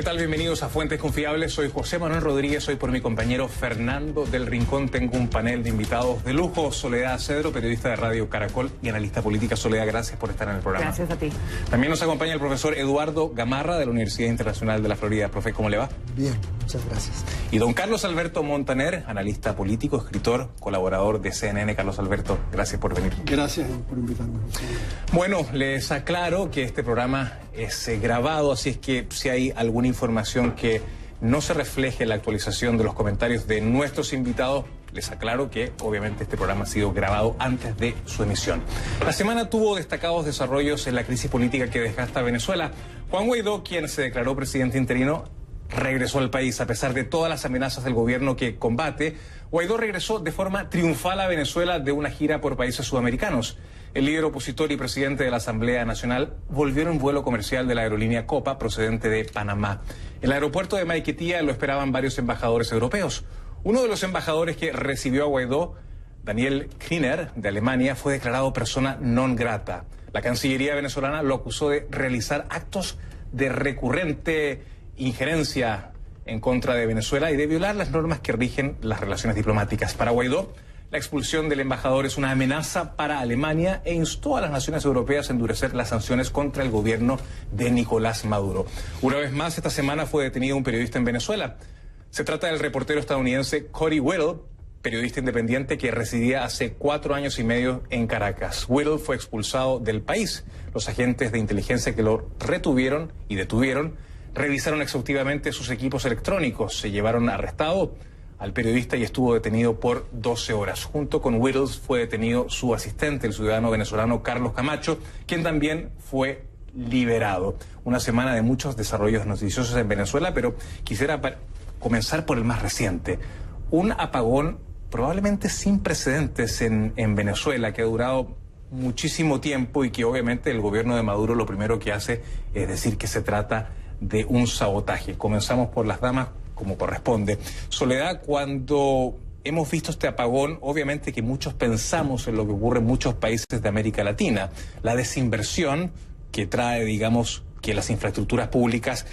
tal? Bienvenidos a Fuentes Confiables. Soy José Manuel Rodríguez, hoy por mi compañero Fernando del Rincón. Tengo un panel de invitados de lujo. Soledad Cedro, periodista de Radio Caracol y analista política. Soledad, gracias por estar en el programa. Gracias a ti. También nos acompaña el profesor Eduardo Gamarra de la Universidad Internacional de la Florida. Profe, ¿cómo le va? Bien, muchas gracias. Y don Carlos Alberto Montaner, analista político, escritor, colaborador de CNN. Carlos Alberto, gracias por venir. Gracias por invitarme. Bueno, les aclaro que este programa es grabado, así es que si hay alguna información que no se refleje en la actualización de los comentarios de nuestros invitados, les aclaro que obviamente este programa ha sido grabado antes de su emisión. La semana tuvo destacados desarrollos en la crisis política que desgasta a Venezuela. Juan Guaidó, quien se declaró presidente interino, regresó al país a pesar de todas las amenazas del gobierno que combate. Guaidó regresó de forma triunfal a Venezuela de una gira por países sudamericanos. El líder opositor y presidente de la Asamblea Nacional volvió en un vuelo comercial de la aerolínea Copa procedente de Panamá. En el aeropuerto de Maiquetía lo esperaban varios embajadores europeos. Uno de los embajadores que recibió a Guaidó, Daniel Kriner, de Alemania, fue declarado persona non grata. La Cancillería venezolana lo acusó de realizar actos de recurrente injerencia en contra de Venezuela y de violar las normas que rigen las relaciones diplomáticas. Para Guaidó, la expulsión del embajador es una amenaza para Alemania e instó a las naciones europeas a endurecer las sanciones contra el gobierno de Nicolás Maduro. Una vez más, esta semana fue detenido un periodista en Venezuela. Se trata del reportero estadounidense Cody Whittle, periodista independiente que residía hace 4 años y medio en Caracas. Whittle fue expulsado del país. Los agentes de inteligencia que lo retuvieron y detuvieron revisaron exhaustivamente sus equipos electrónicos. Se llevaron arrestado al periodista y estuvo detenido por 12 horas. Junto con Whittle fue detenido su asistente, el ciudadano venezolano Carlos Camacho, quien también fue liberado. Una semana de muchos desarrollos noticiosos en Venezuela, pero quisiera comenzar por el más reciente. Un apagón probablemente sin precedentes en Venezuela, que ha durado muchísimo tiempo y que obviamente el gobierno de Maduro lo primero que hace es decir que se trata de un sabotaje. Comenzamos por las damas, como corresponde. Soledad, cuando hemos visto este apagón, obviamente que muchos pensamos en lo que ocurre en muchos países de América Latina, la desinversión que trae, digamos, que las infraestructuras públicas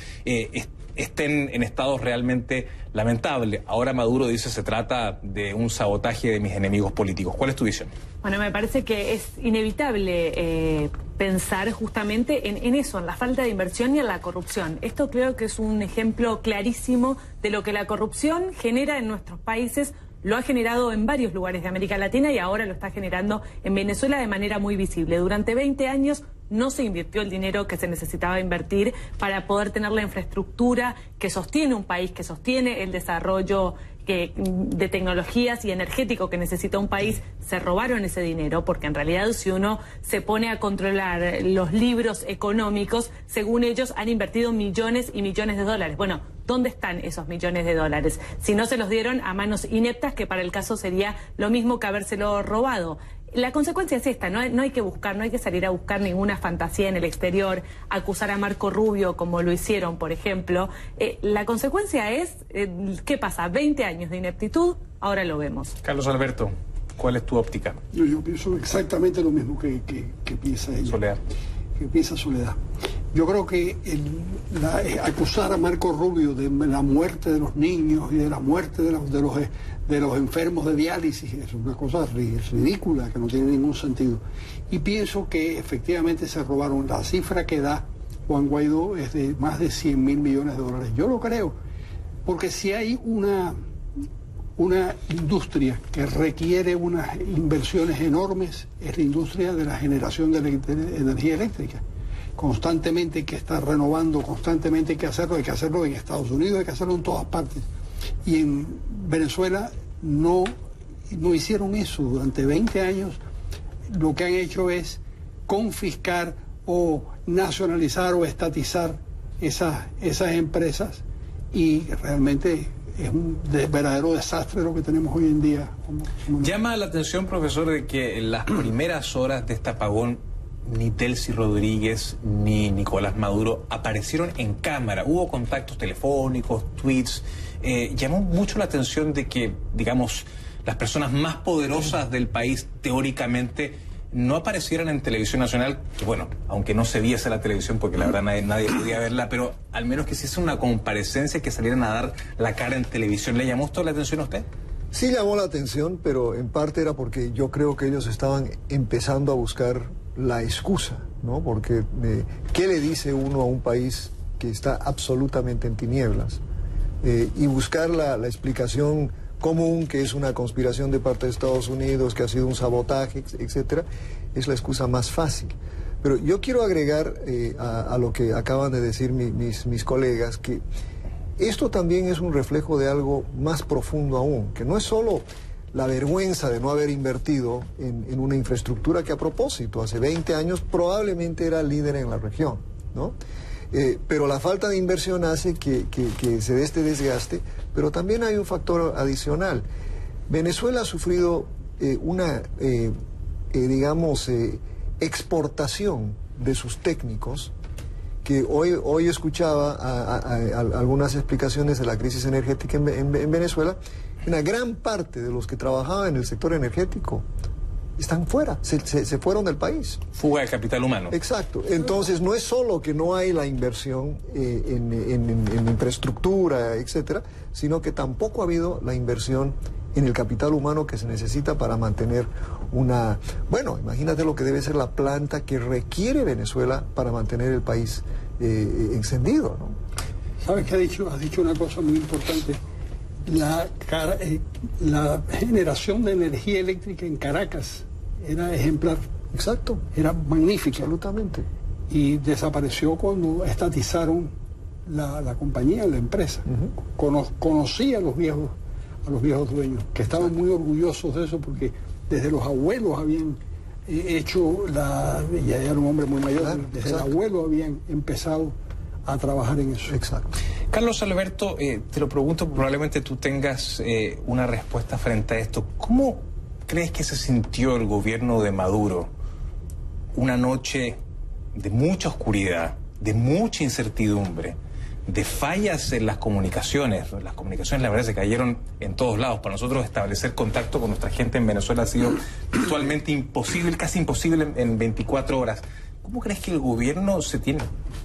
estén en estados realmente lamentables. Ahora Maduro dice se trata de un sabotaje de mis enemigos políticos. ¿Cuál es tu visión? Bueno, me parece que es inevitable pensar justamente en eso, en la falta de inversión y en la corrupción. Esto creo que es un ejemplo clarísimo de lo que la corrupción genera en nuestros países. Lo ha generado en varios lugares de América Latina y ahora lo está generando en Venezuela de manera muy visible. Durante 20 años no se invirtió el dinero que se necesitaba invertir para poder tener la infraestructura que sostiene un país, que sostiene el desarrollo de tecnologías y energético que necesita un país. Se robaron ese dinero porque en realidad si uno se pone a controlar los libros económicos, según ellos han invertido millones y millones de dólares. Bueno, ¿dónde están esos millones de dólares? Si no se los dieron a manos ineptas, que para el caso sería lo mismo que habérselo robado. La consecuencia es esta, no hay que salir a buscar ninguna fantasía en el exterior, acusar a Marco Rubio como lo hicieron, por ejemplo. La consecuencia es, ¿qué pasa? 20 años de ineptitud, ahora lo vemos. Carlos Alberto, ¿cuál es tu óptica? Yo pienso exactamente lo mismo que piensa ella. Soledad. Que piensa Soledad. Yo creo que acusar a Marco Rubio de la muerte de los niños y de la muerte de los enfermos de diálisis es una cosa ridícula, que no tiene ningún sentido. Y pienso que efectivamente se robaron. La cifra que da Juan Guaidó es de más de 100.000 millones de dólares. Yo lo creo, porque si hay una industria que requiere unas inversiones enormes, es la industria de la generación de energía eléctrica. Constantemente hay que estar renovando, constantemente hay que hacerlo en Estados Unidos, hay que hacerlo en todas partes. Y en Venezuela no hicieron eso. Durante 20 años lo que han hecho es confiscar o nacionalizar o estatizar esas empresas, y realmente es un verdadero desastre lo que tenemos hoy en día. Llama la atención, profesor, de que en las primeras horas de este apagón ni Delcy Rodríguez ni Nicolás Maduro aparecieron en cámara. Hubo contactos telefónicos, tweets. Llamó mucho la atención de que, digamos, las personas más poderosas del país teóricamente no aparecieran en televisión nacional, que bueno, aunque no se viese la televisión porque la verdad nadie podía verla, pero al menos que se hizo una comparecencia, que salieran a dar la cara en televisión. ¿Le llamó esto la atención a usted? Sí llamó la atención, pero en parte era porque yo creo que ellos estaban empezando a buscar la excusa, ¿no? Porque ¿qué le dice uno a un país que está absolutamente en tinieblas? Y buscar la explicación común, que es una conspiración de parte de Estados Unidos, que ha sido un sabotaje, etcétera, es la excusa más fácil. Pero yo quiero agregar a lo que acaban de decir mis colegas, que esto también es un reflejo de algo más profundo aún, que no es solo la vergüenza de no haber invertido en una infraestructura que, a propósito, hace 20 años probablemente era líder en la región, ¿no? Pero la falta de inversión hace que se dé este desgaste, pero también hay un factor adicional. Venezuela ha sufrido una, exportación de sus técnicos, que hoy escuchaba algunas explicaciones de la crisis energética en Venezuela. Una gran parte de los que trabajaban en el sector energético están fuera, se fueron del país. Fuga de capital humano. Exacto. Entonces no es solo que no hay la inversión en infraestructura, etcétera, sino que tampoco ha habido la inversión en el capital humano que se necesita para mantener una... Bueno, imagínate lo que debe ser la planta que requiere Venezuela para mantener el país encendido, ¿no? ¿Sabes qué ha dicho? Has dicho una cosa muy importante. La generación de energía eléctrica en Caracas era ejemplar. Exacto. Era magnífica. Absolutamente. Y desapareció cuando estatizaron la compañía, la empresa. Conocí a los viejos dueños, que estaban muy orgullosos de eso, porque desde los abuelos habían hecho ya era un hombre muy mayor, claro, desde el abuelo habían empezado a trabajar en eso. Exacto. Carlos Alberto, te lo pregunto, probablemente tú tengas una respuesta frente a esto. ¿Cómo crees que se sintió el gobierno de Maduro una noche de mucha oscuridad, de mucha incertidumbre, de fallas en las comunicaciones? Las comunicaciones, la verdad, se cayeron en todos lados. Para nosotros establecer contacto con nuestra gente en Venezuela ha sido virtualmente imposible, casi imposible en 24 horas. ¿Cómo crees que el gobierno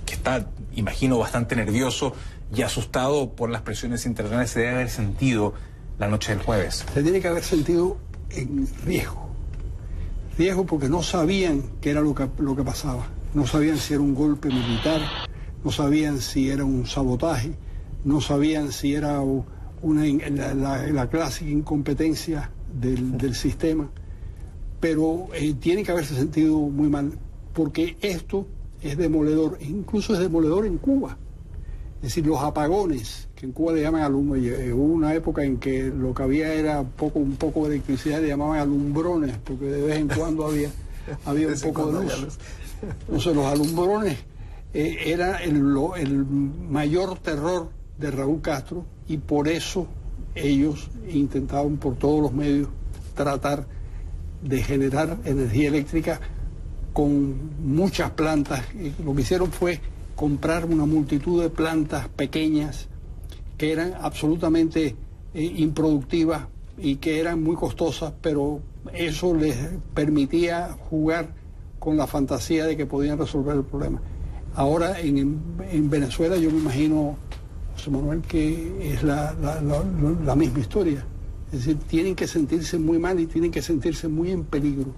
que está, imagino, bastante nervioso y asustado por las presiones internacionales, se debe haber sentido la noche del jueves? Se tiene que haber sentido en riesgo. Riesgo porque no sabían qué era lo que pasaba. No sabían si era un golpe militar, no sabían si era un sabotaje, no sabían si era la clásica incompetencia del sistema. Pero tiene que haberse sentido muy mal, porque esto es demoledor, incluso es demoledor en Cuba. Es decir, los apagones, que en Cuba le llaman hubo una época en que lo que había era un poco de electricidad, le llamaban alumbrones, porque de vez en cuando había un poco de luz. Entonces los alumbrones era el mayor terror de Raúl Castro, y por eso ellos intentaban por todos los medios tratar de generar energía eléctrica con muchas plantas. Lo que hicieron fue comprar una multitud de plantas pequeñas que eran absolutamente improductivas y que eran muy costosas, pero eso les permitía jugar con la fantasía de que podían resolver el problema. Ahora en Venezuela yo me imagino, José Manuel, que es la misma historia. Es decir, tienen que sentirse muy mal y tienen que sentirse muy en peligro.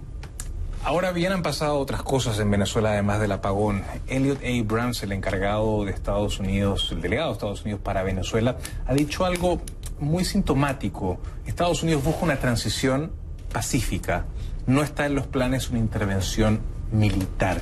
Ahora bien, han pasado otras cosas en Venezuela además del apagón. Elliot Abrams, el encargado de Estados Unidos, el delegado de Estados Unidos para Venezuela, ha dicho algo muy sintomático. Estados Unidos busca una transición pacífica. No está en los planes una intervención militar.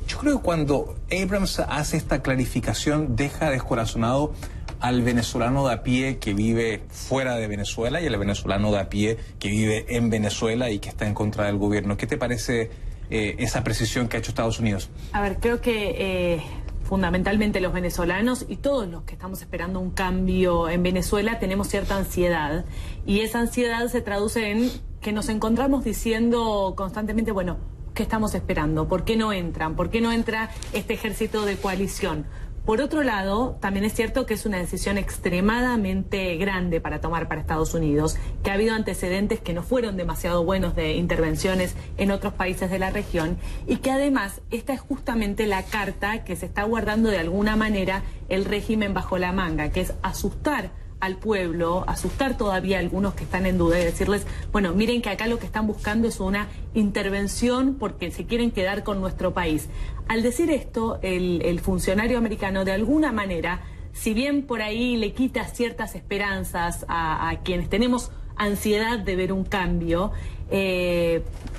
Yo creo que cuando Abrams hace esta clarificación, deja descorazonado al venezolano de a pie que vive fuera de Venezuela y al venezolano de a pie que vive en Venezuela y que está en contra del gobierno. ¿Qué te parece esa precisión que ha hecho Estados Unidos? A ver, creo que fundamentalmente los venezolanos y todos los que estamos esperando un cambio en Venezuela tenemos cierta ansiedad, y esa ansiedad se traduce en que nos encontramos diciendo constantemente, bueno, ¿qué estamos esperando? ¿Por qué no entran? ¿Por qué no entra este ejército de coalición? Por otro lado, también es cierto que es una decisión extremadamente grande para tomar para Estados Unidos, que ha habido antecedentes que no fueron demasiado buenos de intervenciones en otros países de la región, y que además esta es justamente la carta que se está guardando de alguna manera el régimen bajo la manga, que es asustar al pueblo, asustar todavía a algunos que están en duda y decirles, bueno, miren que acá lo que están buscando es una intervención porque se quieren quedar con nuestro país. Al decir esto, el funcionario americano de alguna manera, si bien por ahí le quita ciertas esperanzas a quienes tenemos ansiedad de ver un cambio,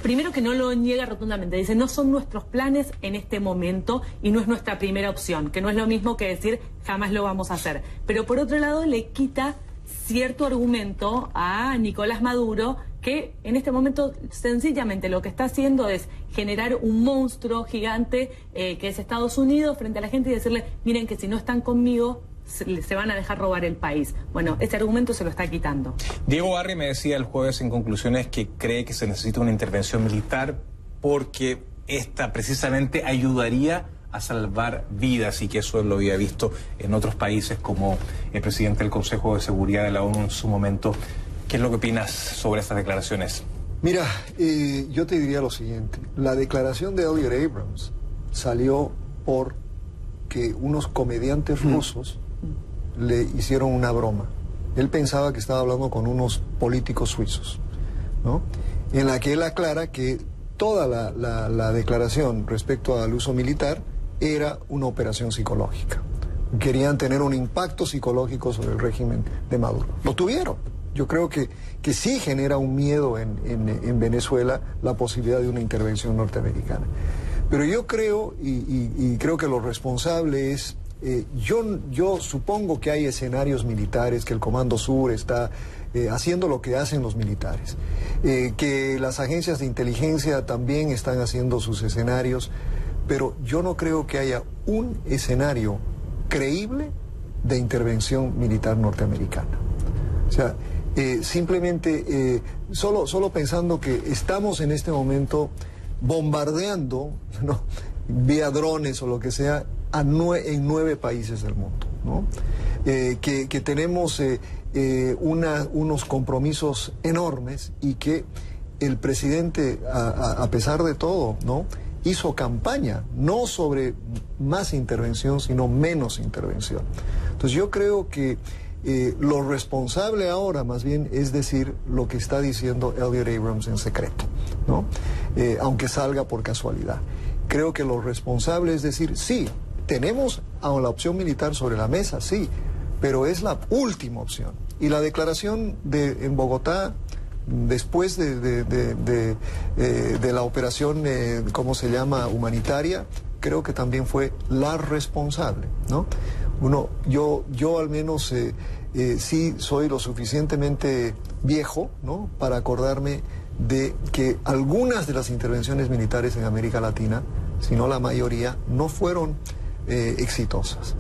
primero que no lo niega rotundamente, dice no son nuestros planes en este momento y no es nuestra primera opción, que no es lo mismo que decir jamás lo vamos a hacer, pero por otro lado le quita cierto argumento a Nicolás Maduro, que en este momento sencillamente lo que está haciendo es generar un monstruo gigante que es Estados Unidos frente a la gente y decirle, miren que si no están conmigo se van a dejar robar el país. Bueno, ese argumento se lo está quitando. Diego Barry me decía el jueves en conclusiones que cree que se necesita una intervención militar porque esta precisamente ayudaría a salvar vidas y que eso lo había visto en otros países como el presidente del Consejo de Seguridad de la ONU en su momento. ¿Qué es lo que opinas sobre estas declaraciones? Mira, yo te diría lo siguiente. La declaración de Elliot Abrams salió porque unos comediantes rusos le hicieron una broma. Él pensaba que estaba hablando con unos políticos suizos, ¿no? En la que él aclara que toda la declaración respecto al uso militar era una operación psicológica. Querían tener un impacto psicológico sobre el régimen de Maduro. Lo tuvieron. Yo creo que sí genera un miedo en Venezuela la posibilidad de una intervención norteamericana. Pero yo creo, y creo que lo responsable es, yo supongo que hay escenarios militares, que el Comando Sur está haciendo lo que hacen los militares, que las agencias de inteligencia también están haciendo sus escenarios, pero yo no creo que haya un escenario creíble de intervención militar norteamericana. O sea, simplemente solo pensando que estamos en este momento bombardeando, ¿no?, vía drones o lo que sea, en 9 países del mundo, ¿no? Que tenemos unos compromisos enormes y que el presidente, a pesar de todo, ¿no?, hizo campaña, no sobre más intervención, sino menos intervención. Entonces yo creo que lo responsable ahora más bien es decir lo que está diciendo Elliot Abrams en secreto, ¿no? Aunque salga por casualidad. Creo que lo responsable es decir, sí, tenemos la opción militar sobre la mesa, sí, pero es la última opción. Y la declaración en Bogotá, después de la operación, ¿cómo se llama?, humanitaria, creo que también fue la responsable, ¿no? Yo al menos sí soy lo suficientemente viejo, ¿no?, para acordarme de que algunas de las intervenciones militares en América Latina, si no la mayoría, no fueron exitosas.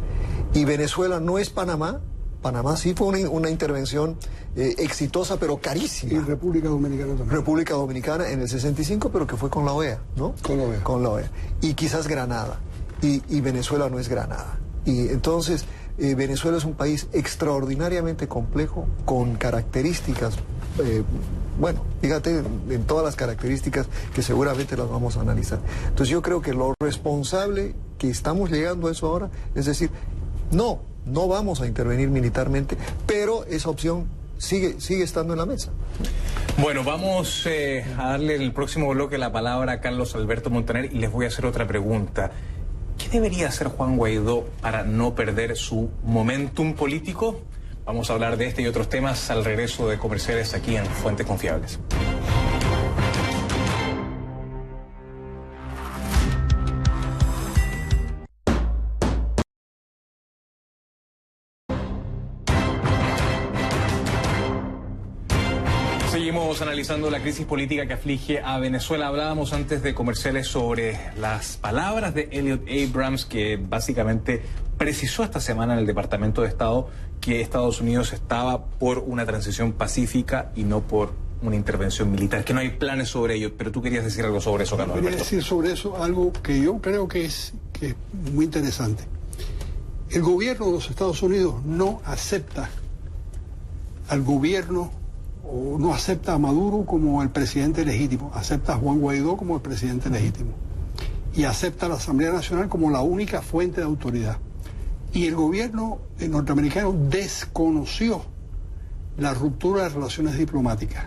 Y Venezuela no es Panamá. Panamá sí fue una intervención exitosa, pero carísima. Y República Dominicana también. República Dominicana en el 65, pero que fue con la OEA, ¿no? Con la OEA. Con la OEA. Y quizás Granada. Y Venezuela no es Granada. Y entonces Venezuela es un país extraordinariamente complejo, con características, bueno, fíjate en todas las características que seguramente las vamos a analizar. Entonces yo creo que lo responsable que estamos llegando a eso ahora es decir, no vamos a intervenir militarmente, pero esa opción sigue estando en la mesa. Bueno, vamos a darle en el próximo bloque la palabra a Carlos Alberto Montaner y les voy a hacer otra pregunta. ¿Qué debería hacer Juan Guaidó para no perder su momentum político? Vamos a hablar de este y otros temas al regreso de comerciales aquí en Fuentes Confiables. Seguimos analizando la crisis política que aflige a Venezuela. Hablábamos antes de comerciales sobre las palabras de Elliot Abrams, que básicamente precisó esta semana en el Departamento de Estado que Estados Unidos estaba por una transición pacífica y no por una intervención militar, que no hay planes sobre ello. Pero tú querías decir algo sobre eso, Carlos Alberto. Quería decir sobre eso algo que yo creo que es muy interesante. El gobierno de los Estados Unidos no acepta al gobierno o no acepta a Maduro como el presidente legítimo, acepta a Juan Guaidó como el presidente legítimo y acepta a la Asamblea Nacional como la única fuente de autoridad. Y el gobierno norteamericano desconoció la ruptura de relaciones diplomáticas.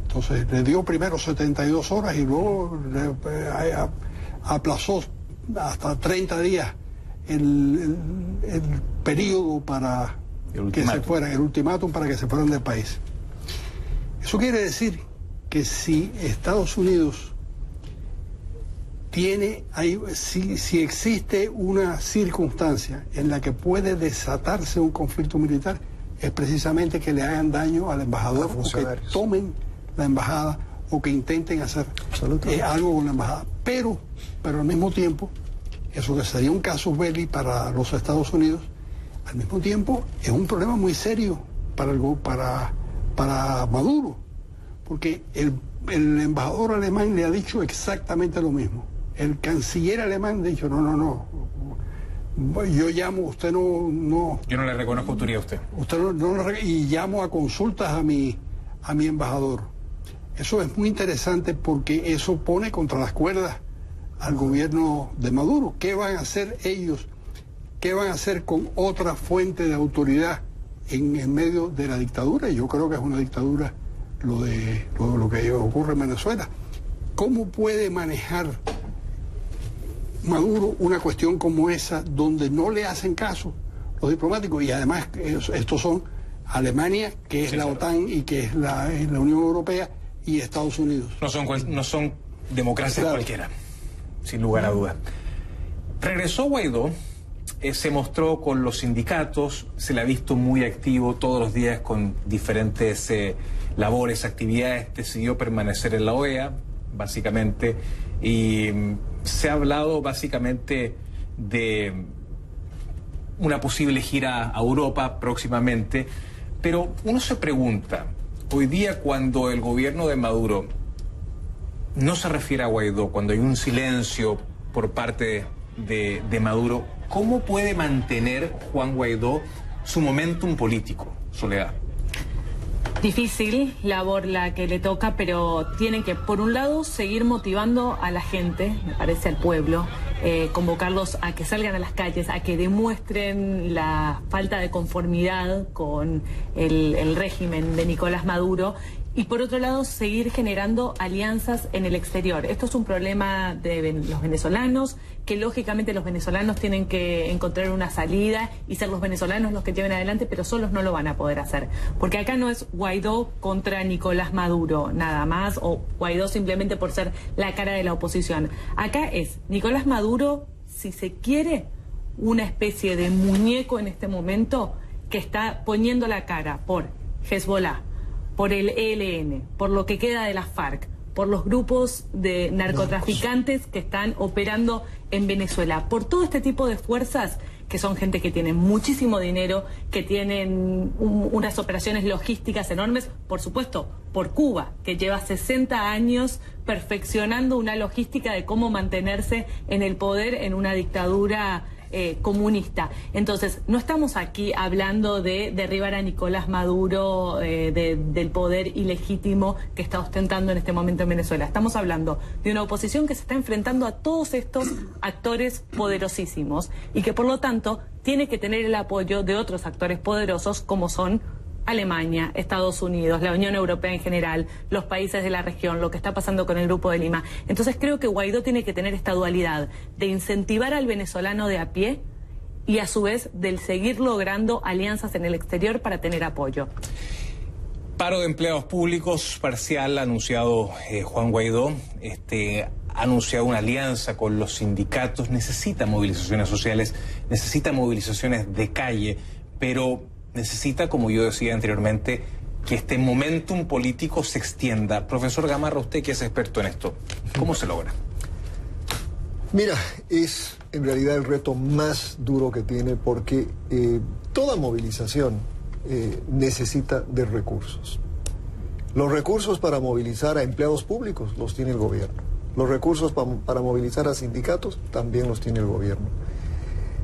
Entonces le dio primero 72 horas y luego aplazó hasta 30 días el periodo para que se fueran, el ultimátum para que se fueran del país. Eso quiere decir que si Estados Unidos si existe una circunstancia en la que puede desatarse un conflicto militar, es precisamente que le hagan daño al embajador o que tomen la embajada o que intenten hacer algo con la embajada. Pero al mismo tiempo, eso que sería un casus belli para los Estados Unidos, al mismo tiempo es un problema muy serio para Maduro, porque el embajador alemán le ha dicho exactamente lo mismo. El canciller alemán ha dicho, no, yo llamo, usted no... Yo no le reconozco autoridad a usted. Usted y llamo a consultas a mi embajador. Eso es muy interesante porque eso pone contra las cuerdas al gobierno de Maduro. ¿Qué van a hacer ellos? ¿Qué van a hacer con otra fuente de autoridad en medio de la dictadura? Y yo creo que es una dictadura lo que ocurre en Venezuela. ¿Cómo puede manejar Maduro una cuestión como esa donde no le hacen caso los diplomáticos? Y además estos son Alemania, que es la OTAN y que es la Unión Europea, y Estados Unidos. No son democracias cualquiera, sin lugar a dudas. Regresó Guaidó, se mostró con los sindicatos, se le ha visto muy activo todos los días con diferentes labores, actividades, decidió permanecer en la OEA, básicamente, y se ha hablado básicamente de una posible gira a Europa próximamente, pero uno se pregunta, hoy día cuando el gobierno de Maduro no se refiere a Guaidó, cuando hay un silencio por parte de Maduro, ¿cómo puede mantener Juan Guaidó su momentum político, Soledad? Difícil labor la que le toca, pero tienen que, por un lado, seguir motivando a la gente, me parece al pueblo, convocarlos a que salgan a las calles, a que demuestren la falta de conformidad con el régimen de Nicolás Maduro. Y por otro lado, seguir generando alianzas en el exterior. Esto es un problema de los venezolanos, que lógicamente los venezolanos tienen que encontrar una salida y ser los venezolanos los que lleven adelante, pero solos no lo van a poder hacer. Porque acá no es Guaidó contra Nicolás Maduro, nada más, o Guaidó simplemente por ser la cara de la oposición. Acá es Nicolás Maduro, si se quiere, una especie de muñeco en este momento que está poniendo la cara por Hezbollah, por el ELN, por lo que queda de las FARC, por los grupos de narcotraficantes que están operando en Venezuela, por todo este tipo de fuerzas que son gente que tiene muchísimo dinero, que tienen unas operaciones logísticas enormes, por supuesto, por Cuba, que lleva 60 años perfeccionando una logística de cómo mantenerse en el poder en una dictadura comunista. Entonces, no estamos aquí hablando de derribar a Nicolás Maduro del poder ilegítimo que está ostentando en este momento en Venezuela. Estamos hablando de una oposición que se está enfrentando a todos estos actores poderosísimos y que por lo tanto tiene que tener el apoyo de otros actores poderosos como son Alemania, Estados Unidos, la Unión Europea en general, los países de la región, lo que está pasando con el Grupo de Lima. Entonces creo que Guaidó tiene que tener esta dualidad de incentivar al venezolano de a pie y a su vez del seguir logrando alianzas en el exterior para tener apoyo. Paro de empleados públicos parcial ha anunciado Juan Guaidó. Ha anunciado una alianza con los sindicatos, necesita movilizaciones sociales, necesita movilizaciones de calle, pero necesita, como yo decía anteriormente, que este momentum político se extienda. Profesor Gamarra, usted que es experto en esto, ¿cómo se logra? Mira, es en realidad el reto más duro que tiene porque toda movilización necesita de recursos. Los recursos para movilizar a empleados públicos los tiene el gobierno. Los recursos para movilizar a sindicatos también los tiene el gobierno.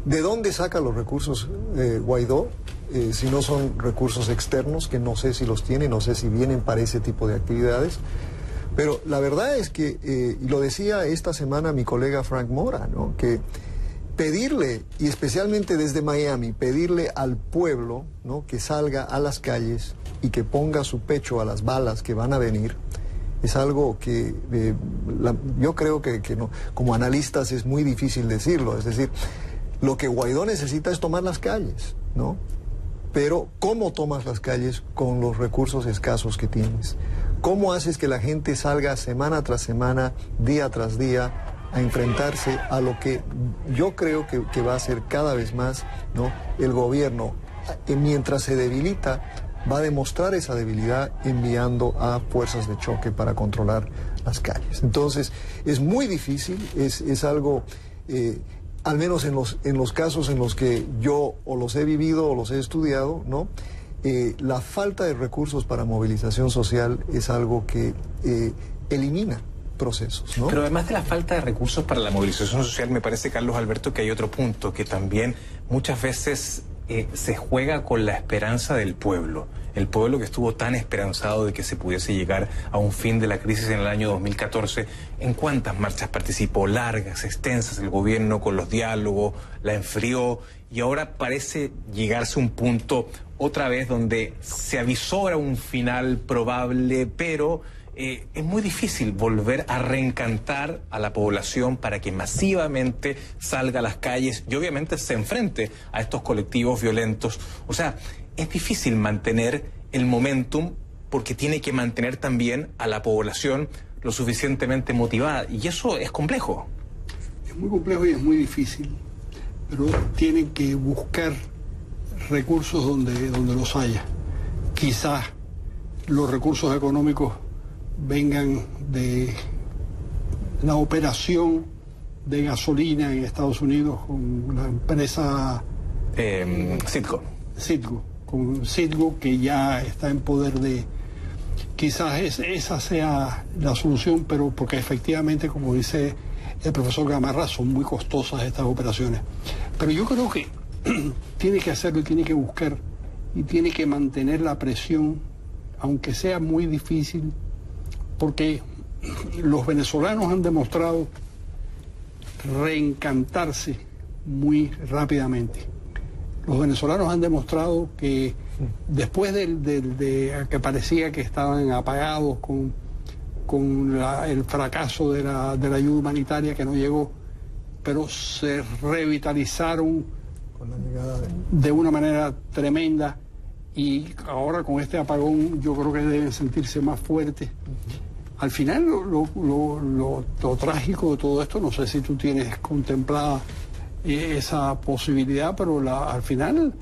¿De dónde saca los recursos Guaidó? Si no son recursos externos, que no sé si los tiene, no sé si vienen para ese tipo de actividades. Pero la verdad es que, y lo decía esta semana mi colega Frank Mora, ¿no? Que pedirle, y especialmente desde Miami, pedirle al pueblo, ¿no?, que salga a las calles y que ponga su pecho a las balas que van a venir, es algo que yo creo que no, como analistas es muy difícil decirlo. Es decir, lo que Guaidó necesita es tomar las calles, ¿no? Pero ¿cómo tomas las calles con los recursos escasos que tienes? ¿Cómo haces que la gente salga semana tras semana, día tras día, a enfrentarse a lo que yo creo que va a ser cada vez más, ¿no?, el gobierno, mientras se debilita, va a demostrar esa debilidad enviando a fuerzas de choque para controlar las calles? Entonces, es muy difícil, es algo... al menos en los casos en los que yo o los he vivido o los he estudiado, ¿no? La falta de recursos para movilización social es algo que elimina procesos, ¿no? Pero además de la falta de recursos para la movilización social, me parece, Carlos Alberto, que hay otro punto que también muchas veces se juega con la esperanza del pueblo. El pueblo que estuvo tan esperanzado de que se pudiese llegar a un fin de la crisis en el año 2014. ¿En cuántas marchas participó? Largas, extensas, el gobierno con los diálogos, la enfrió, y ahora parece llegarse a un punto otra vez donde se avisora un final probable, pero es muy difícil volver a reencantar a la población para que masivamente salga a las calles y obviamente se enfrente a estos colectivos violentos. O sea, es difícil mantener el momentum porque tiene que mantener también a la población lo suficientemente motivada, y eso es complejo. Es muy complejo y es muy difícil, pero tienen que buscar recursos donde los haya. Quizás los recursos económicos vengan de la operación de gasolina en Estados Unidos con la empresa Citgo, que ya está en poder de... Quizás esa sea la solución, pero porque efectivamente, como dice el profesor Gamarra, son muy costosas estas operaciones. Pero yo creo que tiene que hacerlo y tiene que buscar y tiene que mantener la presión, aunque sea muy difícil, porque los venezolanos han demostrado reencantarse muy rápidamente. Los venezolanos han demostrado que después de que parecía que estaban apagados con el fracaso de la ayuda humanitaria que no llegó, pero se revitalizaron con la llegada de una manera tremenda, y ahora con este apagón yo creo que deben sentirse más fuertes. Al final lo trágico de todo esto, no sé si tú tienes contemplada esa posibilidad, pero al final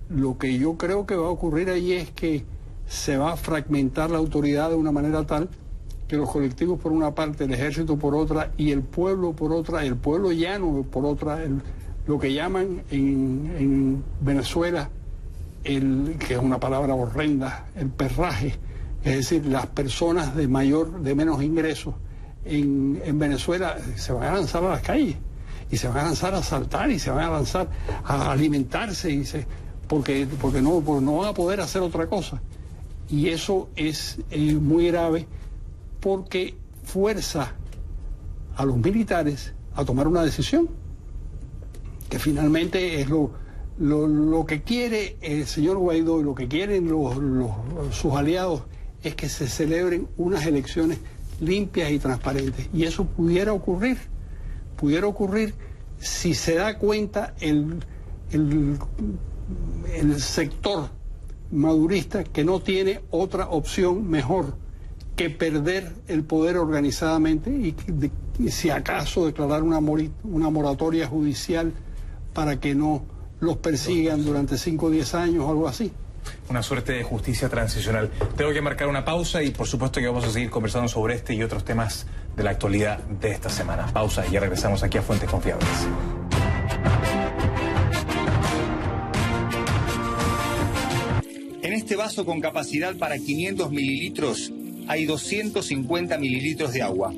lo que yo creo que va a ocurrir ahí es que se va a fragmentar la autoridad de una manera tal que los colectivos por una parte, el ejército por otra y el pueblo por otra, el pueblo llano por otra, lo que llaman en Venezuela, que es una palabra horrenda, el perraje, es decir, las personas de menos ingresos en Venezuela se van a lanzar a las calles y se van a lanzar a asaltar y se van a lanzar a alimentarse porque no van a poder hacer otra cosa. Y eso es muy grave porque fuerza a los militares a tomar una decisión que finalmente es lo que quiere el señor Guaidó y lo que quieren sus aliados, es que se celebren unas elecciones limpias y transparentes. Y eso pudiera ocurrir si se da cuenta el sector madurista que no tiene otra opción mejor que perder el poder organizadamente y si acaso declarar una moratoria judicial para que no los persigan durante 5 o 10 años o algo así. Una suerte de justicia transicional. Tengo que marcar una pausa y por supuesto que vamos a seguir conversando sobre este y otros temas de la actualidad de esta semana. Pausa y ya regresamos aquí a Fuentes Confiables. En este vaso con capacidad para 500 mililitros hay 250 mililitros de agua.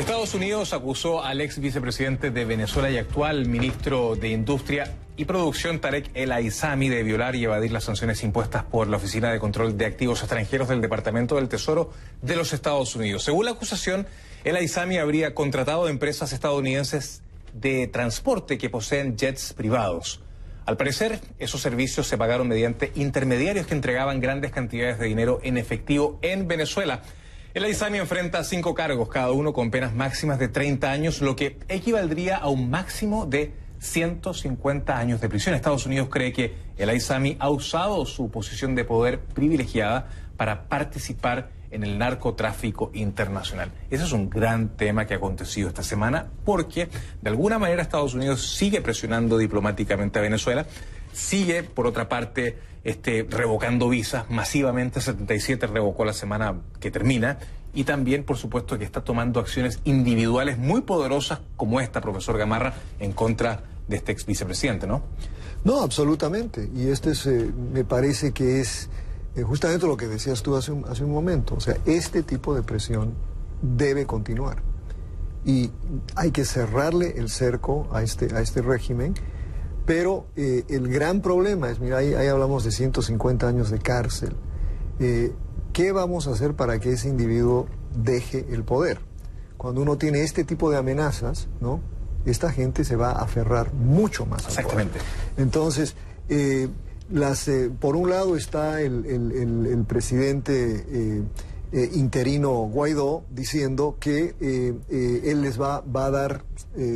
Estados Unidos acusó al ex vicepresidente de Venezuela y actual ministro de Industria y Producción, Tarek El Aissami, de violar y evadir las sanciones impuestas por la Oficina de Control de Activos Extranjeros del Departamento del Tesoro de los Estados Unidos. Según la acusación, El Aissami habría contratado empresas estadounidenses de transporte que poseen jets privados. Al parecer, esos servicios se pagaron mediante intermediarios que entregaban grandes cantidades de dinero en efectivo en Venezuela. El Aissami enfrenta 5 cargos, cada uno con penas máximas de 30 años, lo que equivaldría a un máximo de 150 años de prisión. Estados Unidos cree que el Aissami ha usado su posición de poder privilegiada para participar en el narcotráfico internacional. Ese es un gran tema que ha acontecido esta semana porque, de alguna manera, Estados Unidos sigue presionando diplomáticamente a Venezuela, sigue, por otra parte, revocando visas masivamente. 77 revocó la semana que termina, y también, por supuesto, que está tomando acciones individuales muy poderosas como esta, profesor Gamarra, en contra de este ex vicepresidente, ¿no? No, absolutamente. Y me parece que es justamente lo que decías tú hace un momento. O sea, este tipo de presión debe continuar. Y hay que cerrarle el cerco a este régimen. Pero el gran problema es, mira, ahí hablamos de 150 años de cárcel. ¿Qué vamos a hacer para que ese individuo deje el poder? Cuando uno tiene este tipo de amenazas, ¿no? Esta gente se va a aferrar mucho más al Exactamente. poder. Entonces, por un lado está el presidente interino Guaidó diciendo que él les va a dar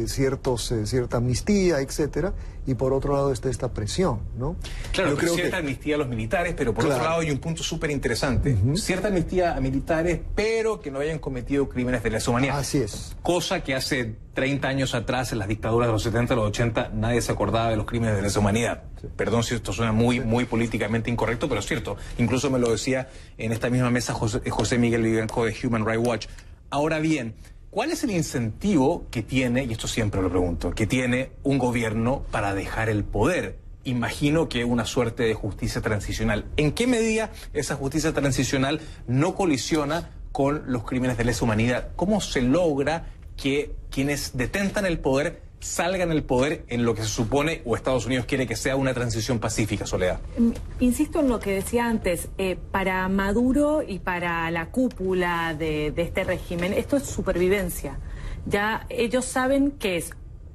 cierta amnistía, etcétera, y por otro lado está esta presión, ¿no? Claro, yo creo cierta amnistía a los militares, pero por Claro. otro lado hay un punto súper interesante. Cierta amnistía a militares, pero que no hayan cometido crímenes de lesa humanidad. Así es. Cosa que hace 30 años atrás, en las dictaduras de los 70, los 80, nadie se acordaba de los crímenes de lesa humanidad. Sí. Perdón si esto suena muy políticamente incorrecto, pero es cierto. Incluso me lo decía en esta misma mesa José Miguel Vivanco de Human Rights Watch. Ahora bien, ¿cuál es el incentivo que tiene, y esto siempre lo pregunto, que tiene un gobierno para dejar el poder? Imagino que una suerte de justicia transicional. ¿En qué medida esa justicia transicional no colisiona con los crímenes de lesa humanidad? ¿Cómo se logra que quienes detentan el poder salgan del poder en lo que se supone o Estados Unidos quiere que sea una transición pacífica, Soledad? Insisto en lo que decía antes, para Maduro y para la cúpula de este régimen, esto es supervivencia. Ya ellos saben que es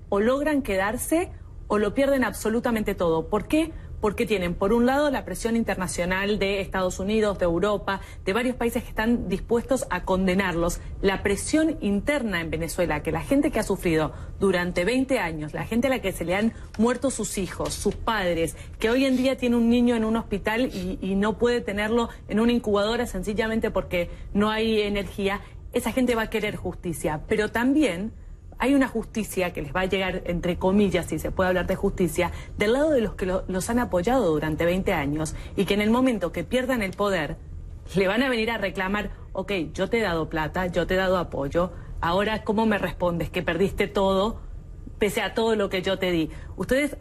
o logran quedarse o lo pierden absolutamente todo. ¿Por qué? Porque tienen, por un lado, la presión internacional de Estados Unidos, de Europa, de varios países que están dispuestos a condenarlos. La presión interna en Venezuela, que la gente que ha sufrido durante 20 años, la gente a la que se le han muerto sus hijos, sus padres, que hoy en día tiene un niño en un hospital y no puede tenerlo en una incubadora sencillamente porque no hay energía, esa gente va a querer justicia. Pero también hay una justicia que les va a llegar, entre comillas, si se puede hablar de justicia, del lado de los que los han apoyado durante 20 años y que en el momento que pierdan el poder, le van a venir a reclamar, ok, yo te he dado plata, yo te he dado apoyo, ahora ¿cómo me respondes que perdiste todo pese a todo lo que yo te di?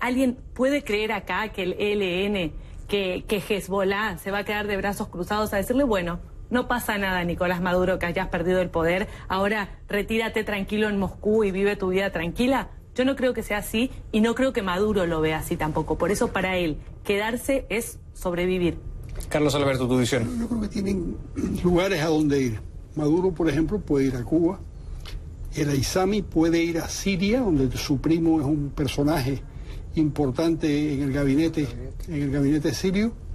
¿Alguien puede creer acá que el ELN, que Hezbollah se va a quedar de brazos cruzados a decirle, bueno, no pasa nada, Nicolás Maduro, que hayas perdido el poder, ahora retírate tranquilo en Moscú y vive tu vida tranquila? Yo no creo que sea así y no creo que Maduro lo vea así tampoco. Por eso para él quedarse es sobrevivir. Carlos Alberto, tu visión. Yo creo que tienen lugares a donde ir. Maduro, por ejemplo, puede ir a Cuba. El Aissami puede ir a Siria, donde su primo es un personaje importante en el gabinete sirio.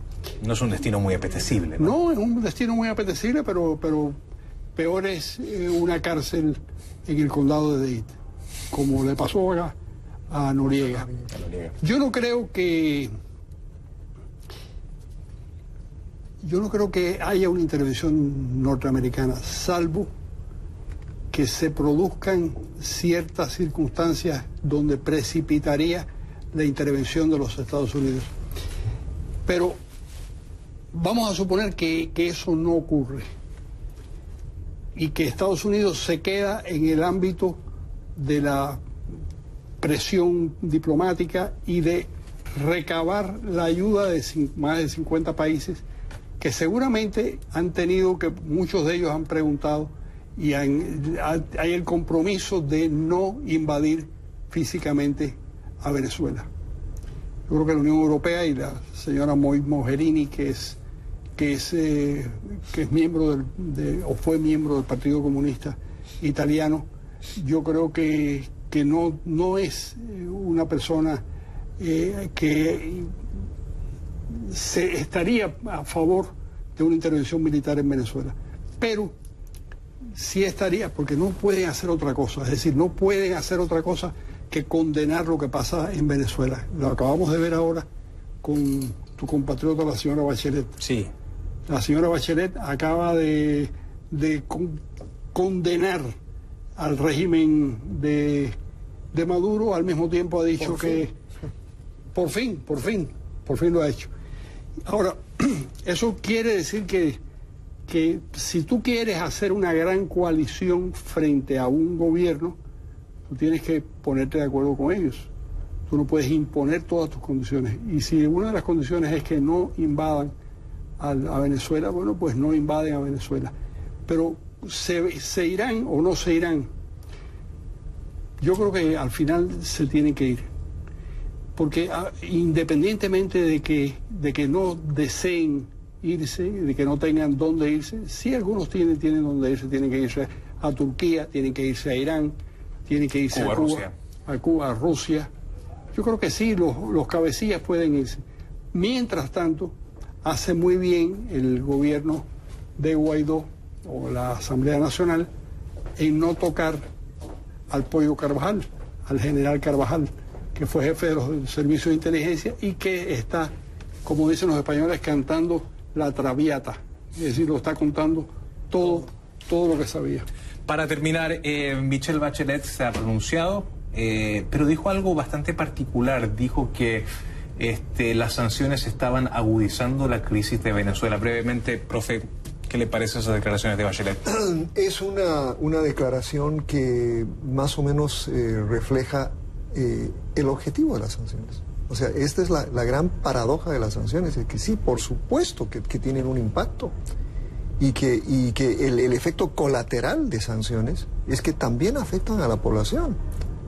No es un destino muy apetecible, ¿no? No, es un destino muy apetecible, pero peor es una cárcel en el condado de Dade, como le pasó acá a Noriega. Yo no creo que haya una intervención norteamericana, salvo que se produzcan ciertas circunstancias donde precipitaría la intervención de los Estados Unidos. Pero vamos a suponer que eso no ocurre y que Estados Unidos se queda en el ámbito de la presión diplomática y de recabar la ayuda de más de 50 países que seguramente han tenido, que muchos de ellos han preguntado, y hay el compromiso de no invadir físicamente a Venezuela. Yo creo que la Unión Europea y la señora Mogherini, que es miembro o fue miembro del Partido Comunista Italiano, yo creo que no es una persona que se estaría a favor de una intervención militar en Venezuela, pero sí estaría, porque no pueden hacer otra cosa, es decir, no pueden hacer otra cosa que condenar lo que pasa en Venezuela. Lo acabamos de ver ahora con tu compatriota, la señora Bachelet. Sí. La señora Bachelet acaba de condenar al régimen de Maduro, al mismo tiempo ha dicho que por fin lo ha hecho. Ahora, eso quiere decir que si tú quieres hacer una gran coalición frente a un gobierno, tú tienes que ponerte de acuerdo con ellos. Tú no puedes imponer todas tus condiciones. Y si una de las condiciones es que no invadan a Venezuela, bueno, pues no invaden a Venezuela. Pero se irán o no se irán. Yo creo que al final se tienen que ir. Porque independientemente de que no deseen irse, de que no tengan dónde irse, sí algunos tienen dónde irse, tienen que irse a Turquía, tienen que irse a Irán, tienen que irse a Cuba, a Rusia. Yo creo que sí, los cabecillas pueden irse. Mientras tanto, hace muy bien el gobierno de Guaidó o la Asamblea Nacional en no tocar al Pollo Carvajal, al general Carvajal, que fue jefe de los servicios de inteligencia y que está, como dicen los españoles, cantando la traviata, es decir, lo está contando todo lo que sabía. Para terminar, Michelle Bachelet se ha pronunciado, pero dijo algo bastante particular. Dijo que las sanciones estaban agudizando la crisis de Venezuela. Brevemente, profe, ¿qué le parece esas declaraciones de Bachelet? Es una declaración que más o menos refleja el objetivo de las sanciones. O sea, esta es la gran paradoja de las sanciones, es que sí, por supuesto que tienen un impacto y que el efecto colateral de sanciones es que también afectan a la población,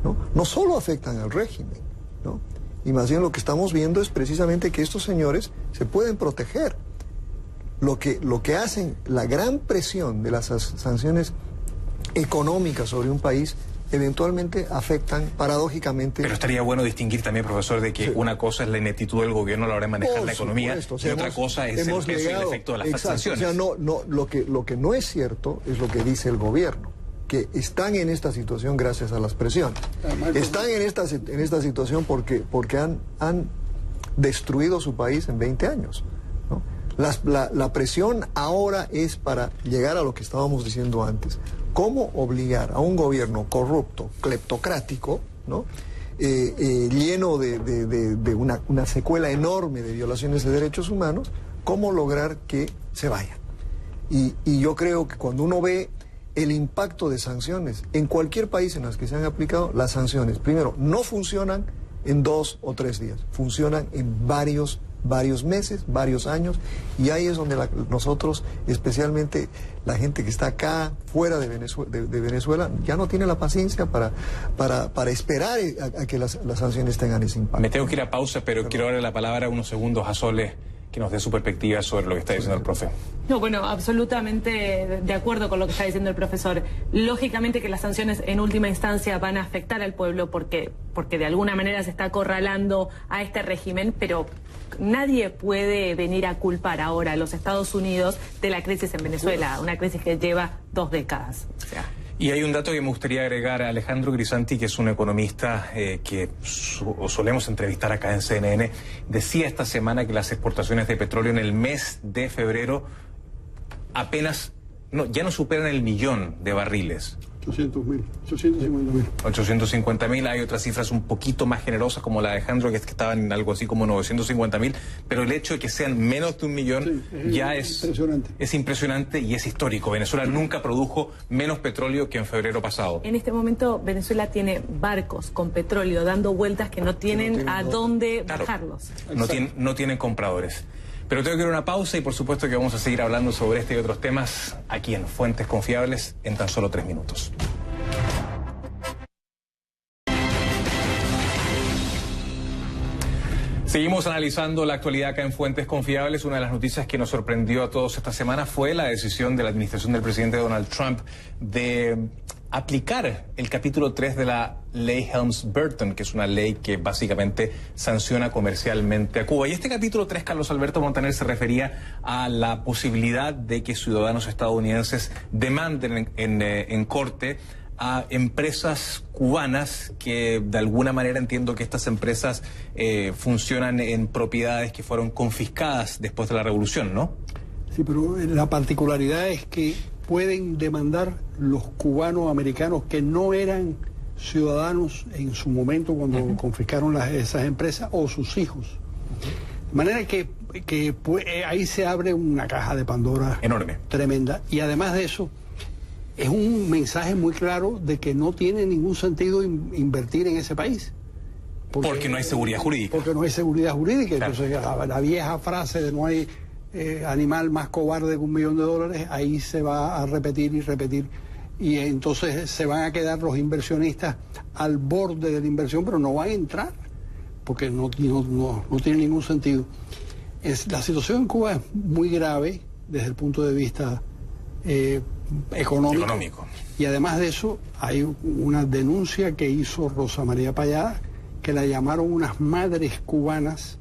¿no? No solo afectan al régimen, ¿no? Y más bien lo que estamos viendo es precisamente que estos señores se pueden proteger. Lo que hacen, la gran presión de las sanciones económicas sobre un país, eventualmente afectan paradójicamente. Pero estaría bueno distinguir también, profesor, de que una cosa es la ineptitud del gobierno a la hora de manejar la economía, o sea, y otra cosa es el peso y el efecto de las sanciones. O sea, lo que no es cierto es lo que dice el gobierno, que están en esta situación gracias a las presiones. Están en esta situación porque han destruido su país en 20 años, ¿no? La presión ahora es para llegar a lo que estábamos diciendo antes. ¿Cómo obligar a un gobierno corrupto, cleptocrático, ¿no? Lleno de una secuela enorme de violaciones de derechos humanos, cómo lograr que se vayan? Y yo creo que cuando uno ve el impacto de sanciones en cualquier país en los que se han aplicado, las sanciones, primero, no funcionan en 2 o 3 días, funcionan en varios meses, varios años, y ahí es donde nosotros, especialmente la gente que está acá, fuera de Venezuela, ya no tiene la paciencia para esperar a que las sanciones tengan ese impacto. Me tengo que ir a pausa, pero quiero darle la palabra unos segundos a Sole, que nos dé su perspectiva sobre lo que está diciendo el profe. No, bueno, absolutamente de acuerdo con lo que está diciendo el profesor. Lógicamente que las sanciones en última instancia van a afectar al pueblo porque de alguna manera se está acorralando a este régimen, pero nadie puede venir a culpar ahora a los Estados Unidos de la crisis en Venezuela, una crisis que lleva 2 décadas. O sea. Y hay un dato que me gustaría agregar a Alejandro Grisanti, que es un economista que solemos entrevistar acá en CNN. Decía esta semana que las exportaciones de petróleo en el mes de febrero ya no superan el 1.000.000 de barriles. 800.000, 850.000. 850.000, hay otras cifras un poquito más generosas como la de Alejandro, que estaban en algo así como 950.000, pero el hecho de que sean menos de 1.000.000 ya es impresionante y es histórico. Venezuela nunca produjo menos petróleo que en febrero pasado. En este momento Venezuela tiene barcos con petróleo dando vueltas que no tienen a dónde bajarlos. No tienen compradores. Pero tengo que ir a una pausa y por supuesto que vamos a seguir hablando sobre este y otros temas aquí en Fuentes Confiables en tan solo 3 minutos. Seguimos analizando la actualidad acá en Fuentes Confiables. Una de las noticias que nos sorprendió a todos esta semana fue la decisión de la administración del presidente Donald Trump de aplicar el capítulo 3 de la ley Helms-Burton, que es una ley que básicamente sanciona comercialmente a Cuba. Y este capítulo 3, Carlos Alberto Montaner, se refería a la posibilidad de que ciudadanos estadounidenses demanden en corte a empresas cubanas que de alguna manera entiendo que estas empresas funcionan en propiedades que fueron confiscadas después de la revolución, ¿no? Sí, pero la particularidad es que pueden demandar los cubanos americanos que no eran ciudadanos en su momento cuando confiscaron esas empresas o sus hijos. De manera que ahí se abre una caja de Pandora enorme, tremenda. Y además de eso, es un mensaje muy claro de que no tiene ningún sentido invertir en ese país. Porque no hay seguridad jurídica. Porque no hay seguridad jurídica. Claro. Entonces, la vieja frase de no hay animal más cobarde que $1 millón, ahí se va a repetir y repetir. Y entonces se van a quedar los inversionistas al borde de la inversión, pero no van a entrar, porque no tiene ningún sentido. La situación en Cuba es muy grave desde el punto de vista económico. Y además de eso, hay una denuncia que hizo Rosa María Payá, que la llamaron unas madres cubanas,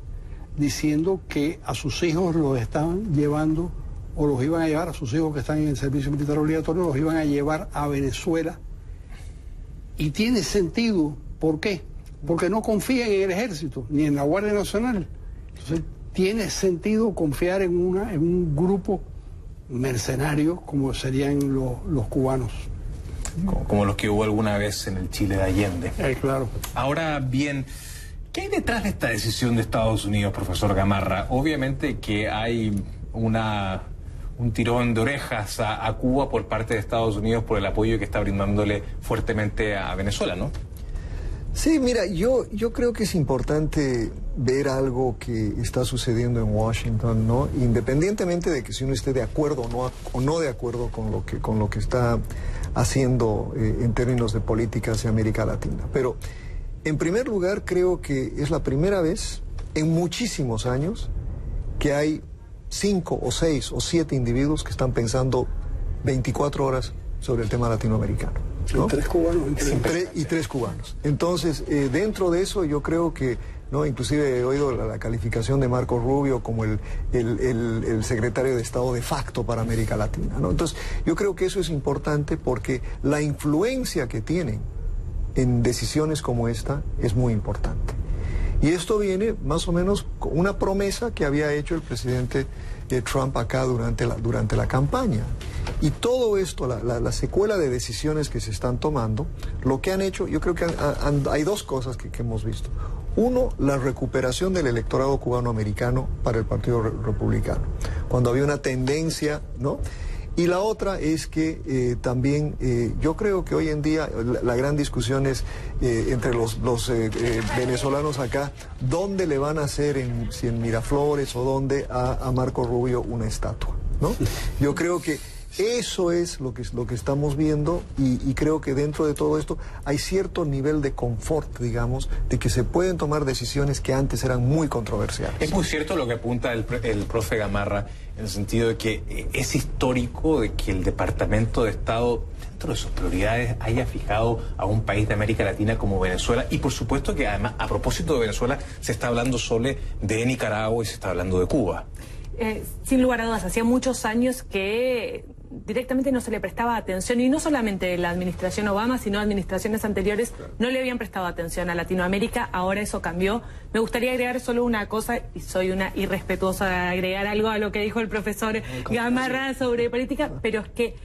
diciendo que a sus hijos los estaban llevando, o los iban a llevar, a sus hijos que están en el servicio militar obligatorio, los iban a llevar a Venezuela. Y tiene sentido. ¿Por qué? Porque no confían en el ejército, ni en la Guardia Nacional. Entonces, tiene sentido confiar en un grupo mercenario como serían los cubanos. Como los que hubo alguna vez en el Chile de Allende. Claro. Ahora bien, ¿qué hay detrás de esta decisión de Estados Unidos, profesor Gamarra? Obviamente que hay un tirón de orejas a Cuba por parte de Estados Unidos por el apoyo que está brindándole fuertemente a Venezuela, ¿no? Sí, mira, yo creo que es importante ver algo que está sucediendo en Washington, ¿no? Independientemente de que si uno esté de acuerdo o no de acuerdo con lo que está haciendo en términos de política hacia América Latina. Pero, en primer lugar, creo que es la primera vez en muchísimos años que hay 5 o 6 o 7 individuos que están pensando 24 horas sobre el tema latinoamericano, ¿no? 3 cubanos. Y 3 cubanos. Entonces, dentro de eso yo creo que, ¿no? Inclusive he oído la calificación de Marco Rubio como el secretario de Estado de facto para América Latina, ¿no? Entonces, yo creo que eso es importante porque la influencia que tienen en decisiones como esta es muy importante. Y esto viene más o menos con una promesa que había hecho el presidente Trump acá durante la campaña. Y todo esto, la secuela de decisiones que se están tomando, lo que han hecho, yo creo que hay 2 cosas que hemos visto. Uno, la recuperación del electorado cubano-americano para el Partido Republicano, cuando había una tendencia, ¿no? Y la otra es que también yo creo que hoy en día la gran discusión es entre los venezolanos acá, ¿dónde le van a hacer, si en Miraflores o dónde, a Marco Rubio una estatua, ¿no? Yo creo que eso es lo que estamos viendo y creo que dentro de todo esto hay cierto nivel de confort, digamos, de que se pueden tomar decisiones que antes eran muy controversiales. Es muy cierto lo que apunta el profe Gamarra, en el sentido de que es histórico de que el Departamento de Estado, dentro de sus prioridades, haya fijado a un país de América Latina como Venezuela. Y por supuesto que además, a propósito de Venezuela, se está hablando solo de Nicaragua y se está hablando de Cuba. Sin lugar a dudas, hacía muchos años que directamente no se le prestaba atención, y no solamente la administración Obama, sino administraciones anteriores no le habían prestado atención a Latinoamérica. Ahora eso cambió. Me gustaría agregar solo una cosa, y soy una irrespetuosa de agregar algo a lo que dijo el profesor Gamarra sobre política, pero es que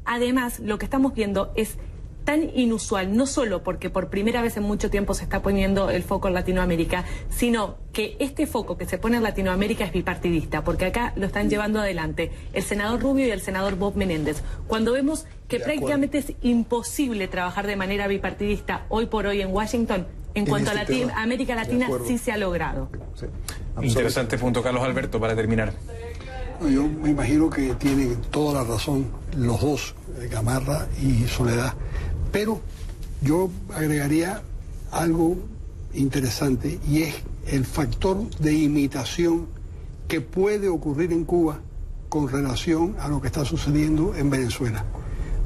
además lo que estamos viendo es tan inusual, no solo porque por primera vez en mucho tiempo se está poniendo el foco en Latinoamérica, sino que este foco que se pone en Latinoamérica es bipartidista, porque acá lo están llevando adelante el senador Rubio y el senador Bob Menéndez. Cuando vemos que prácticamente es imposible trabajar de manera bipartidista hoy por hoy en Washington, En cuanto a tema. América Latina sí se ha logrado. Sí, Interesante punto, Carlos Alberto, para terminar. Yo me imagino que tienen toda la razón los dos, Gamarra y Soledad, pero yo agregaría algo interesante y es el factor de imitación que puede ocurrir en Cuba con relación a lo que está sucediendo en Venezuela.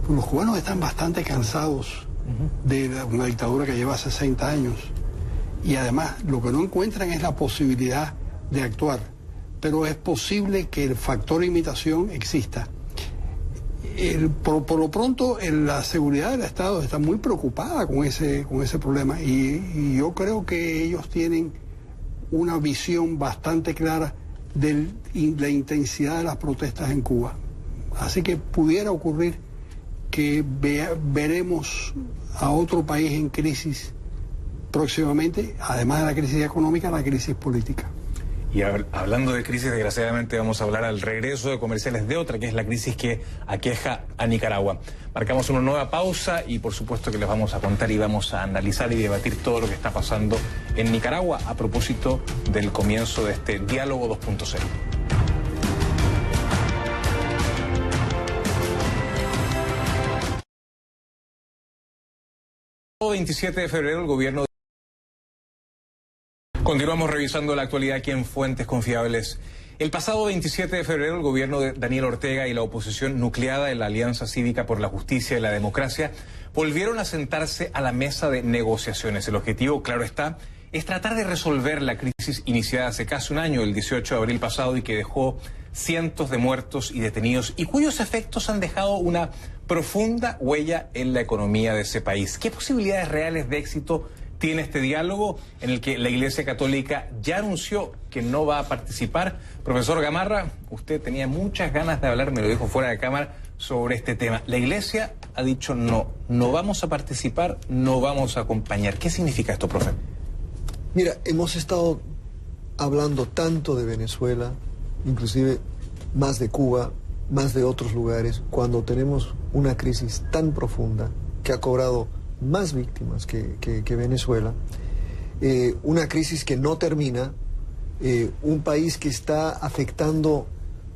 Los cubanos están bastante cansados de una dictadura que lleva 60 años y además lo que no encuentran es la posibilidad de actuar, pero es posible que el factor imitación exista. Por lo pronto la seguridad del Estado está muy preocupada con ese problema y yo creo que ellos tienen una visión bastante clara de la intensidad de las protestas en Cuba. Así que pudiera ocurrir que veremos a otro país en crisis próximamente, además de la crisis económica, la crisis política. Y hablando de crisis, desgraciadamente vamos a hablar al regreso de comerciales de otra, que es la crisis que aqueja a Nicaragua. Marcamos una nueva pausa y por supuesto que les vamos a contar y vamos a analizar y debatir todo lo que está pasando en Nicaragua a propósito del comienzo de este diálogo 2.0. 27 de febrero el gobierno... Continuamos revisando la actualidad aquí en Fuentes Confiables. El pasado 27 de febrero el gobierno de Daniel Ortega y la oposición nucleada en la Alianza Cívica por la Justicia y la Democracia volvieron a sentarse a la mesa de negociaciones. El objetivo, claro está, es tratar de resolver la crisis iniciada hace casi un año, el 18 de abril pasado, y que dejó cientos de muertos y detenidos y cuyos efectos han dejado una profunda huella en la economía de ese país. ¿Qué posibilidades reales de éxito tiene este diálogo en el que la Iglesia Católica ya anunció que no va a participar? Profesor Gamarra, usted tenía muchas ganas de hablar, me lo dijo fuera de cámara, sobre este tema. La Iglesia ha dicho no vamos a participar, no vamos a acompañar. ¿Qué significa esto, profe? Mira, hemos estado hablando tanto de Venezuela, inclusive más de Cuba, más de otros lugares, cuando tenemos una crisis tan profunda que ha cobrado más víctimas que Venezuela, una crisis que no termina, un país que está afectando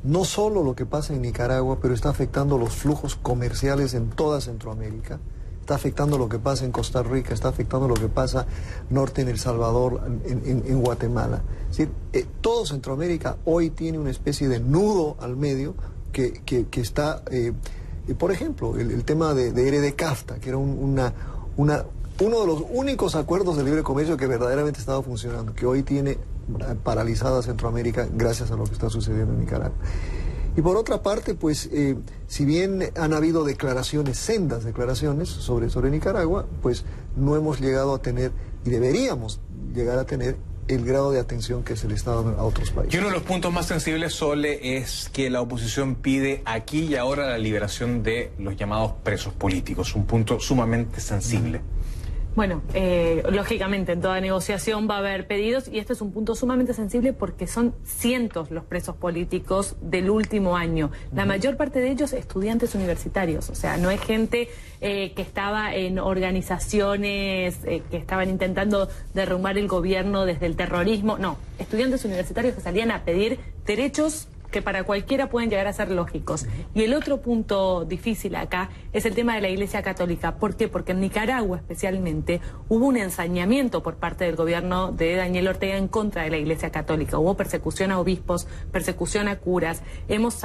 no solo lo que pasa en Nicaragua, pero está afectando los flujos comerciales en toda Centroamérica, está afectando lo que pasa en Costa Rica, está afectando lo que pasa norte en El Salvador, en Guatemala. Es decir, todo Centroamérica hoy tiene una especie de nudo al medio que está... por ejemplo, el tema de RD-CAFTA, que era uno de los únicos acuerdos de libre comercio que verdaderamente estaba funcionando, que hoy tiene paralizada Centroamérica gracias a lo que está sucediendo en Nicaragua. Y por otra parte, pues, si bien han habido declaraciones, sendas declaraciones sobre Nicaragua, pues no hemos llegado a tener, y deberíamos llegar a tener, el grado de atención que se le está dando a otros países. Y uno de los puntos más sensibles, Sole, es que la oposición pide aquí y ahora la liberación de los llamados presos políticos, un punto sumamente sensible. Bueno, lógicamente en toda negociación va a haber pedidos y este es un punto sumamente sensible porque son cientos los presos políticos del último año. La mayor parte de ellos estudiantes universitarios, o sea, no es gente que estaba en organizaciones que estaban intentando derrumbar el gobierno desde el terrorismo, no, estudiantes universitarios que salían a pedir derechos que para cualquiera pueden llegar a ser lógicos. Y el otro punto difícil acá es el tema de la Iglesia Católica. ¿Por qué? Porque en Nicaragua especialmente hubo un ensañamiento por parte del gobierno de Daniel Ortega en contra de la Iglesia Católica. Hubo persecución a obispos, persecución a curas. Hemos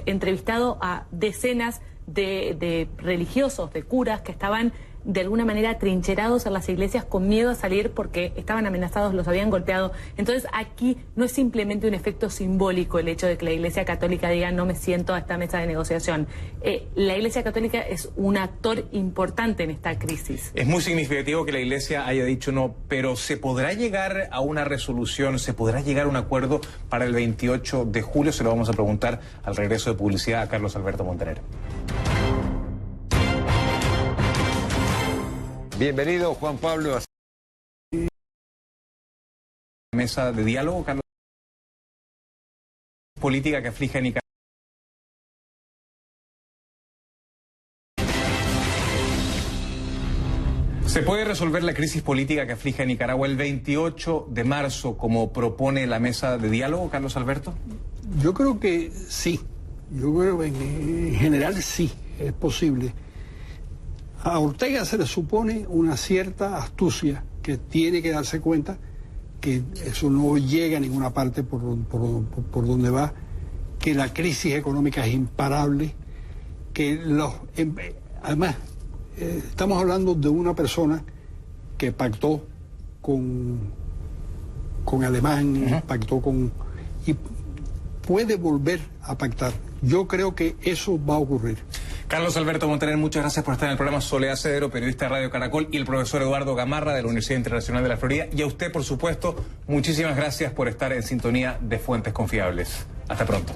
entrevistado a decenas de religiosos, de curas que estaban de alguna manera trincherados en las iglesias con miedo a salir porque estaban amenazados, los habían golpeado. Entonces aquí no es simplemente un efecto simbólico el hecho de que la Iglesia Católica diga no me siento a esta mesa de negociación. La Iglesia Católica es un actor importante en esta crisis. Es muy significativo que la Iglesia haya dicho no, pero ¿se podrá llegar a una resolución, se podrá llegar a un acuerdo para el 28 de julio? Se lo vamos a preguntar al regreso de publicidad a Carlos Alberto Montaner. Bienvenido, Juan Pablo. Mesa de diálogo, Carlos. Política que aflige a Nicaragua. ¿Se puede resolver la crisis política que aflige a Nicaragua el 28 de marzo, como propone la mesa de diálogo, Carlos Alberto? Yo creo que sí. Yo creo que en general sí, es posible. A Ortega se le supone una cierta astucia, que tiene que darse cuenta que eso no llega a ninguna parte por donde va, que la crisis económica es imparable, que además estamos hablando de una persona que pactó con Alemania, pactó y puede volver a pactar. Yo creo que eso va a ocurrir. Carlos Alberto Montaner, muchas gracias por estar en el programa. Soledad Cedero, periodista de Radio Caracol, y el profesor Eduardo Gamarra de la Universidad Internacional de la Florida. Y a usted, por supuesto, muchísimas gracias por estar en sintonía de Fuentes Confiables. Hasta pronto.